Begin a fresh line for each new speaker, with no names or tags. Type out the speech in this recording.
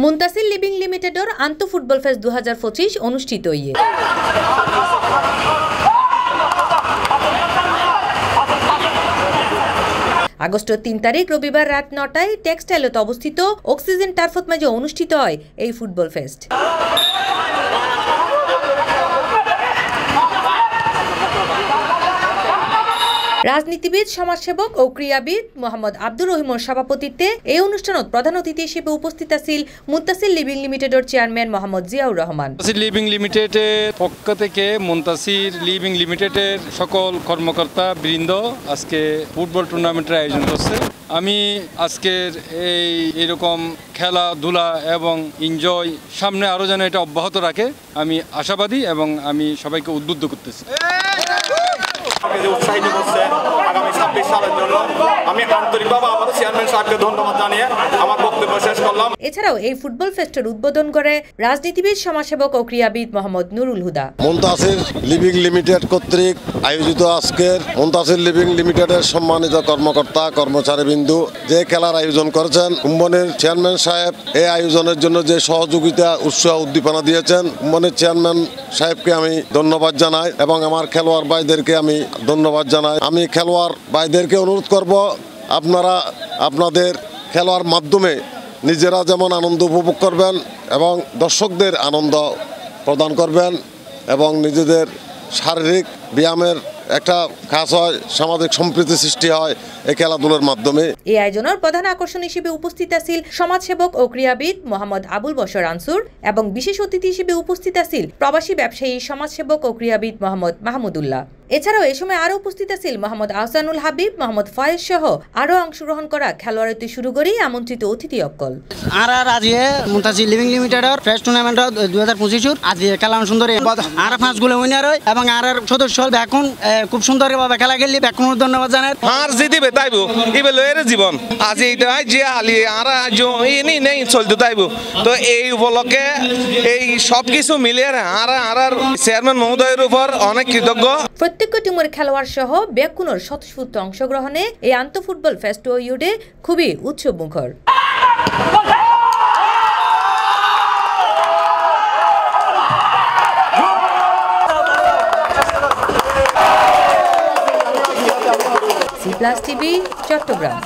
Muntasir living লিমিটেডৰ আন্তঃ football fest 2025 অনুষ্ঠিত ইয়ে আগস্টের 3 তারিখ রবিবার রাত 9টায় টেক্সটাইলত অবস্থিত অক্সিজেন টার্ফত মাঝে অনুষ্ঠিত হয় এই ফুটবল ফেস্ট। রাজনীতিবিদ, সমাজসেবক ও ক্রীড়াবিদ মোহাম্মদ আব্দুর রহিমর সভাপতিত্বে এই অনুষ্ঠানত প্রধান অতিথি হিসেবে উপস্থিত আছেন মুনতাসির লিভিং লিমিটেডের চেয়ারম্যান মোহাম্মদ জিয়াউর রহমান।
মুনতাসির লিভিং লিমিটেডের পক্ষ থেকে মুনতাসির লিভিং লিমিটেডের সকল কর্মকর্তা বৃন্দ আজকে ফুটবল টুর্নামেন্টের আয়োজন করছে। আমি আজকের এইরকম খেলাধুলা এবং এনজয় সামনে আরও যেন এটা অব্যাহত রাখে আমি আশাবাদী এবং আমি সবাইকে উদ্বুদ্ধ করতেছি।
উৎসাহিত করছে আগামী 26 সালের জন্য আমি আন্তরিকভাবে আমার চেয়ারম্যান সাহেবকে ধন্যবাদ জানিয়ে আমার বক্তব্য শেষ করলাম।
এছাড়াও এই ফুটবল ফেস্টের উদ্বোধন করে রাজনীতিবিদ, সমাজসেবক ও ক্রীড়াবিদ মোহাম্মদ নুরুল হুদা।
মুনতাসির লিভিং লিমিটেড কর্তৃক আয়োজিত আজকের মুনতাসির লিভিং লিমিটেডের সম্মানিত কর্মকর্তা কর্মচারীবৃন্দু যে খেলার আয়োজন করেছেন, কুম্বনের চেয়ারম্যান সাহেব এই আয়োজনের জন্য যে সহযোগিতা উৎসাহ উদ্দীপনা দিয়েছেন, কুম্বনের চেয়ারম্যান সাহেবকে আমি ধন্যবাদ জানাই এবং আমার খেলোয়াড় ভাইদেরকে আমি ধন্যবাদ জানাই। আমি খেলোয়াড় ভাইদেরকে অনুরোধ করব, আপনারা আপনাদের খেলার মাধ্যমে নিজেরা যেমন আনন্দ উপভোগ করবেন এবং দর্শকদের আনন্দ প্রদান করবেন এবং নিজেদের শারীরিক ব্যায়ামের একটা কাজ হয়, সামাজিক সম্প্রীতি সৃষ্টি হয় এই খেলাধুলার মাধ্যমে।
এই আয়োজনের প্রধান আকর্ষণ হিসেবে উপস্থিত আছেন সমাজসেবক ও ক্রীড়াবিদ মোহাম্মদ আবুল বশর আনসুর এবং বিশেষ অতিথি হিসেবে উপস্থিত আছেন প্রবাসী ব্যবসায়ী, সমাজসেবক ও ক্রীড়াবিদ মোহাম্মদ মাহমুদুল্লাহ। এছাড়াও এই সময় আরো উপস্থিত আছেন মোহাম্মদ আহসানুল হাবিব, মোহাম্মদ ফয়েজ সহ আরো অংশগ্রহণ করা খেলোয়াড় শুরু করেই আমন্ত্রিত অতিথি অকল।
আর আজিয়ে মুনতাসির লিভিং লিমিটেডর ফেস্ট টুর্নামেন্ট 2025 আজি খেলা সুন্দর আর 5 গোলে উইনার হয় এবং আর সদস্য ব্যাকুন খুব সুন্দরভাবে খেলা খেললি ব্যাকুন ধন্যবাদ জানাই।
আর জিতিবে তাইবো ইবে লয়ের জীবন আজি এটা যে আলি আর আজ ইনি নেই চলতে তাইবো। তো এই উপলক্ষে এই সব কিছু মিলিয়ে আর চেয়ারম্যান মহোদয়ের উপর অনেক কৃতজ্ঞ।
প্রত্যেক টিমের খেলোয়াড় সহ ব্যাকুনের স্বতঃস্ফূর্ত অংশগ্রহণে এই আন্তঃ ফুটবল ফেস্ট ইউডে খুবই উৎসব মুখর। C+ TV Chittagong.